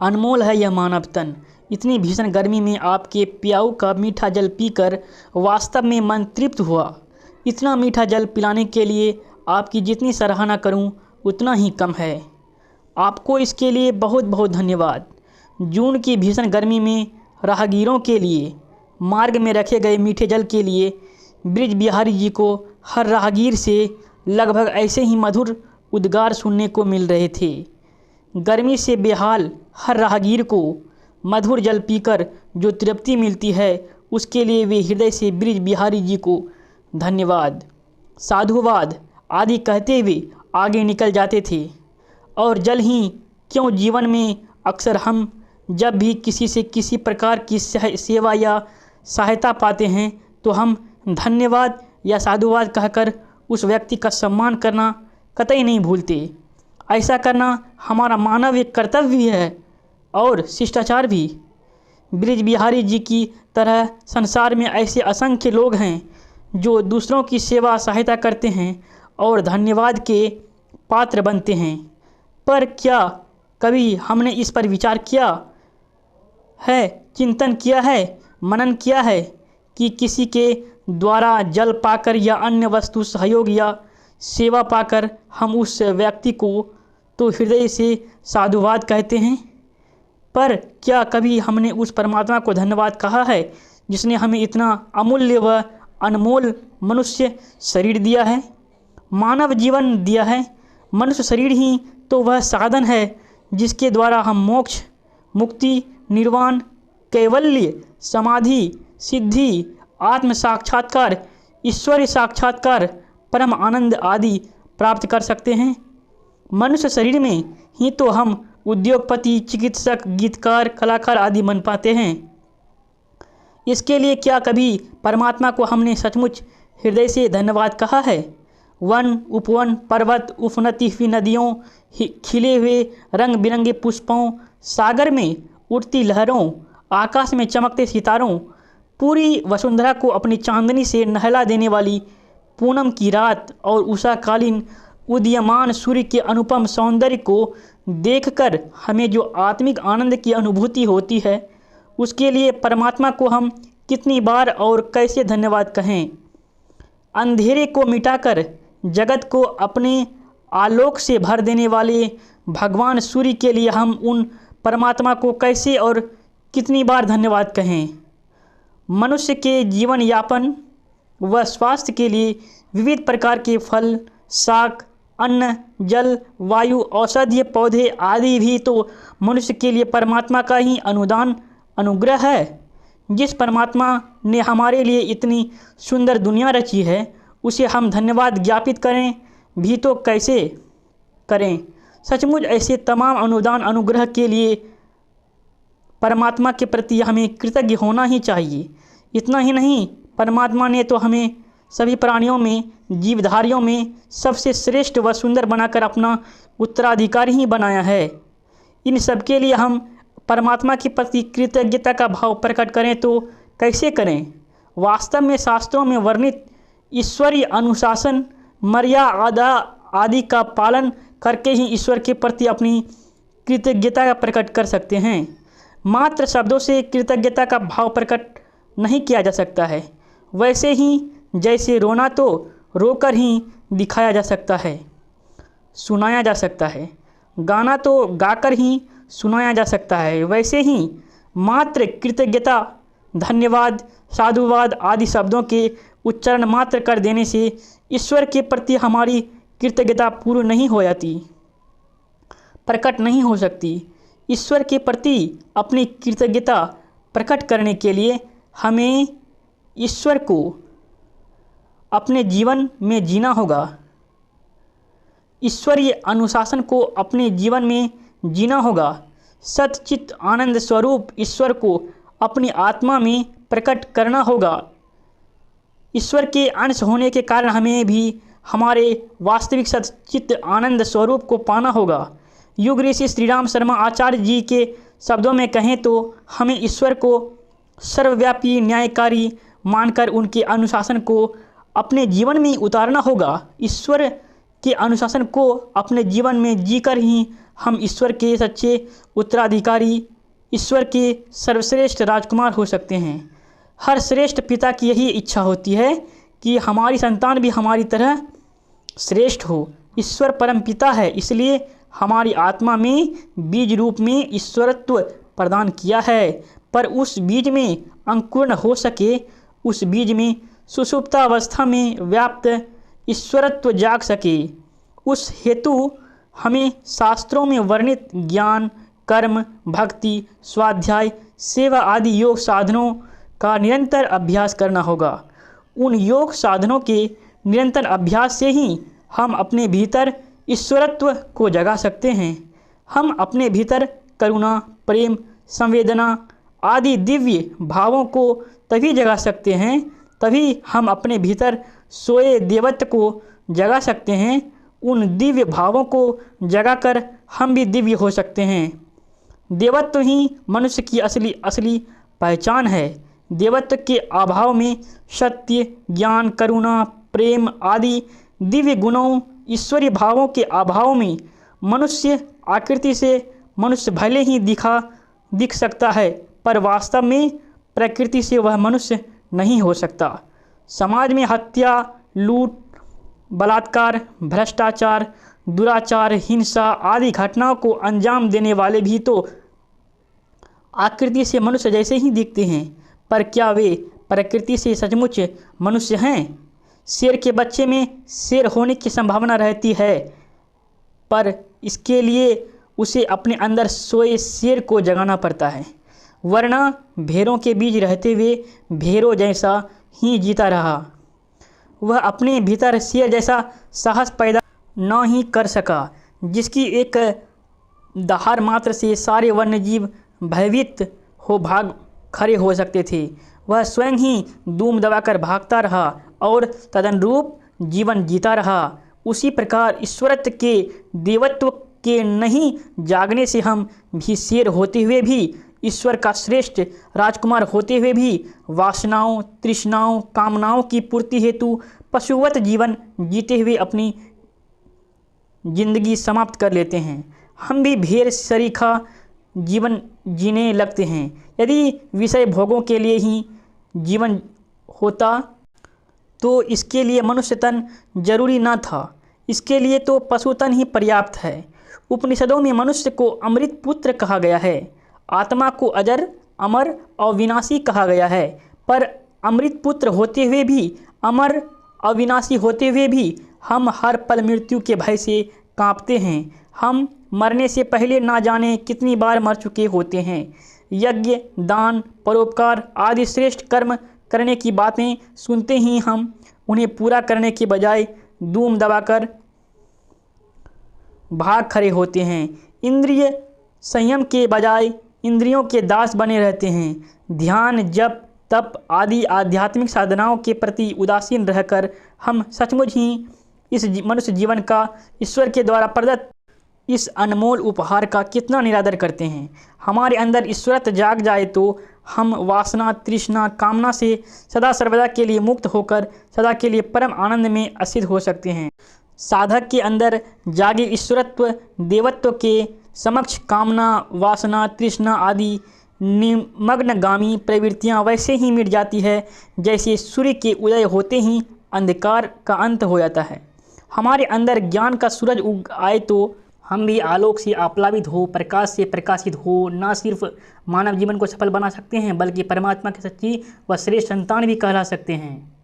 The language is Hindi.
अनमोल है यह मानव तन। इतनी भीषण गर्मी में आपके प्याऊ का मीठा जल पीकर वास्तव में मन तृप्त हुआ। इतना मीठा जल पिलाने के लिए आपकी जितनी सराहना करूं उतना ही कम है। आपको इसके लिए बहुत बहुत धन्यवाद। जून की भीषण गर्मी में राहगीरों के लिए मार्ग में रखे गए मीठे जल के लिए ब्रिज बिहारी जी को हर राहगीर से लगभग ऐसे ही मधुर उद्गार सुनने को मिल रहे थे। गर्मी से बेहाल हर राहगीर को मधुर जल पीकर जो तृप्ति मिलती है उसके लिए वे हृदय से ब्रिज बिहारी जी को धन्यवाद, साधुवाद आदि कहते हुए आगे निकल जाते थे। और जल ही क्यों, जीवन में अक्सर हम जब भी किसी से किसी प्रकार की सेवा या सहायता पाते हैं तो हम धन्यवाद या साधुवाद कहकर उस व्यक्ति का सम्मान करना कतई नहीं भूलते। ऐसा करना हमारा मानवीय कर्तव्य भी है और शिष्टाचार भी। ब्रिज बिहारी जी की तरह संसार में ऐसे असंख्य लोग हैं जो दूसरों की सेवा सहायता करते हैं और धन्यवाद के पात्र बनते हैं। पर क्या कभी हमने इस पर विचार किया है, चिंतन किया है, मनन किया है कि किसी के द्वारा जल पाकर या अन्य वस्तु सहयोग या सेवा पाकर हम उस व्यक्ति को तो हृदय से साधुवाद कहते हैं, पर क्या कभी हमने उस परमात्मा को धन्यवाद कहा है जिसने हमें इतना अमूल्य व अनमोल मनुष्य शरीर दिया है, मानव जीवन दिया है। मनुष्य शरीर ही तो वह साधन है जिसके द्वारा हम मोक्ष, मुक्ति, निर्वाण, कैवल्य, समाधि, सिद्धि, आत्म साक्षात्कार, ईश्वरीय साक्षात्कार, परम आनंद आदि प्राप्त कर सकते हैं। मनुष्य शरीर में ही तो हम उद्योगपति, चिकित्सक, गीतकार, कलाकार आदि बन पाते हैं। इसके लिए क्या कभी परमात्मा को हमने सचमुच हृदय से धन्यवाद कहा है? वन, उपवन, पर्वत, उफनती हुई नदियों, खिले हुए रंग बिरंगे पुष्पों, सागर में उड़ती लहरों, आकाश में चमकते सितारों, पूरी वसुंधरा को अपनी चांदनी से नहला देने वाली पूनम की रात और उषाकालीन उदीयमान सूर्य के अनुपम सौंदर्य को देखकर हमें जो आत्मिक आनंद की अनुभूति होती है, उसके लिए परमात्मा को हम कितनी बार और कैसे धन्यवाद कहें। अंधेरे को मिटाकर जगत को अपने आलोक से भर देने वाले भगवान सूर्य के लिए हम उन परमात्मा को कैसे और कितनी बार धन्यवाद कहें। मनुष्य के जीवन यापन व स्वास्थ्य के लिए विविध प्रकार के फल, शाक, अन्न, जल, वायु, औषधीय पौधे आदि भी तो मनुष्य के लिए परमात्मा का ही अनुदान, अनुग्रह है। जिस परमात्मा ने हमारे लिए इतनी सुंदर दुनिया रची है उसे हम धन्यवाद ज्ञापित करें भी तो कैसे करें। सचमुच ऐसे तमाम अनुदान, अनुग्रह के लिए परमात्मा के प्रति हमें कृतज्ञ होना ही चाहिए। इतना ही नहीं, परमात्मा ने तो हमें सभी प्राणियों में, जीवधारियों में सबसे श्रेष्ठ व सुंदर बनाकर अपना उत्तराधिकारी ही बनाया है। इन सब के लिए हम परमात्मा के प्रति कृतज्ञता का भाव प्रकट करें तो कैसे करें। वास्तव में शास्त्रों में वर्णित ईश्वरीय अनुशासन, मर्यादा आदि का पालन करके ही ईश्वर के प्रति अपनी कृतज्ञता का प्रकट कर सकते हैं। मात्र शब्दों से कृतज्ञता का भाव प्रकट नहीं किया जा सकता है। वैसे ही जैसे रोना तो रोकर ही दिखाया जा सकता है, सुनाया जा सकता है, गाना तो गाकर ही सुनाया जा सकता है, वैसे ही मात्र कृतज्ञता, धन्यवाद, साधुवाद आदि शब्दों के उच्चारण मात्र कर देने से ईश्वर के प्रति हमारी कृतज्ञता पूर्ण नहीं हो जाती, प्रकट नहीं हो सकती। ईश्वर के प्रति अपनी कृतज्ञता प्रकट करने के लिए हमें ईश्वर को अपने जीवन में जीना होगा, ईश्वरीय अनुशासन को अपने जीवन में जीना होगा। सच्चित आनंद स्वरूप ईश्वर को अपनी आत्मा में प्रकट करना होगा। ईश्वर के अंश होने के कारण हमें भी हमारे वास्तविक सच्चित आनंद स्वरूप को पाना होगा। युग ऋषि श्री राम शर्मा आचार्य जी के शब्दों में कहें तो हमें ईश्वर को सर्वव्यापी, न्यायकारी मानकर उनके अनुशासन को अपने जीवन में उतारना होगा। ईश्वर के अनुशासन को अपने जीवन में जीकर ही हम ईश्वर के सच्चे उत्तराधिकारी, ईश्वर के सर्वश्रेष्ठ राजकुमार हो सकते हैं। हर श्रेष्ठ पिता की यही इच्छा होती है कि हमारी संतान भी हमारी तरह श्रेष्ठ हो। ईश्वर परम पिता है, इसलिए हमारी आत्मा में बीज रूप में ईश्वरत्व प्रदान किया है, पर उस बीज में अंकुरण हो सके, उस बीज में सुषुप्तावस्था में व्याप्त ईश्वरत्व जाग सके, उस हेतु हमें शास्त्रों में वर्णित ज्ञान, कर्म, भक्ति, स्वाध्याय, सेवा आदि योग साधनों का निरंतर अभ्यास करना होगा। उन योग साधनों के निरंतर अभ्यास से ही हम अपने भीतर ईश्वरत्व को जगा सकते हैं। हम अपने भीतर करुणा, प्रेम, संवेदना आदि दिव्य भावों को तभी जगा सकते हैं, तभी हम अपने भीतर सोए देवत्व को जगा सकते हैं। उन दिव्य भावों को जगाकर हम भी दिव्य हो सकते हैं। देवत्व ही मनुष्य की असली पहचान है। देवत्व के अभाव में सत्य, ज्ञान, करुणा, प्रेम आदि दिव्य गुणों, ईश्वरीय भावों के अभाव में मनुष्य आकृति से मनुष्य भले ही दिख सकता है, पर वास्तव में प्रकृति से वह मनुष्य नहीं हो सकता। समाज में हत्या, लूट, बलात्कार, भ्रष्टाचार, दुराचार, हिंसा आदि घटनाओं को अंजाम देने वाले भी तो आकृति से मनुष्य जैसे ही दिखते हैं, पर क्या वे प्रकृति से सचमुच मनुष्य हैं? शेर के बच्चे में शेर होने की संभावना रहती है, पर इसके लिए उसे अपने अंदर सोए शेर को जगाना पड़ता है, वरना भेड़ों के बीच रहते हुए भेड़ों जैसा ही जीता रहा। वह अपने भीतर शेर जैसा साहस पैदा न ही कर सका, जिसकी एक दहाड़ मात्र से सारे वन्यजीव भयभीत हो भाग खड़े हो सकते थे। वह स्वयं ही धूम दबाकर भागता रहा और तदनुरूप जीवन जीता रहा। उसी प्रकार ईश्वरत्व के देवत्व के नहीं जागने से हम भी शेर होते हुए भी, ईश्वर का श्रेष्ठ राजकुमार होते हुए भी वासनाओं, तृष्णाओं, कामनाओं की पूर्ति हेतु पशुवत जीवन जीते हुए अपनी जिंदगी समाप्त कर लेते हैं। हम भी भेड़ सरीखा जीवन जीने लगते हैं। यदि विषय भोगों के लिए ही जीवन होता तो इसके लिए मनुष्य तन जरूरी न था, इसके लिए तो पशु तन ही पर्याप्त है। उपनिषदों में मनुष्य को अमृत पुत्र कहा गया है, आत्मा को अजर, अमर और विनाशी कहा गया है, पर अमृत पुत्र होते हुए भी, अमर अविनाशी होते हुए भी हम हर पल मृत्यु के भय से कांपते हैं। हम मरने से पहले ना जाने कितनी बार मर चुके होते हैं। यज्ञ, दान, परोपकार आदि श्रेष्ठ कर्म करने की बातें सुनते ही हम उन्हें पूरा करने के बजाय धूम दबाकर भाग खड़े होते हैं। इंद्रिय संयम के बजाय इंद्रियों के दास बने रहते हैं। ध्यान, जप, तप आदि आध्यात्मिक साधनाओं के प्रति उदासीन रहकर हम सचमुच ही इस मनुष्य जीवन का ईश्वर के द्वारा प्रदत्त इस अनमोल उपहार का कितना निरादर करते हैं। हमारे अंदर ईश्वरत्व जाग जाए तो हम वासना, तृष्णा, कामना से सदा सर्वदा के लिए मुक्त होकर सदा के लिए परम आनंद में अस्थित हो सकते हैं। साधक के अंदर जागे ईश्वरत्व देवत्व के समक्ष कामना, वासना, तृष्णा आदि निमग्नगामी प्रवृत्तियां वैसे ही मिट जाती है जैसे सूर्य के उदय होते ही अंधकार का अंत हो जाता है। हमारे अंदर ज्ञान का सूरज उग आए तो हम भी आलोक से आप्लावित हो, प्रकाश से प्रकाशित हो, न सिर्फ मानव जीवन को सफल बना सकते हैं बल्कि परमात्मा की सच्ची व श्रेष्ठ संतान भी कहला सकते हैं।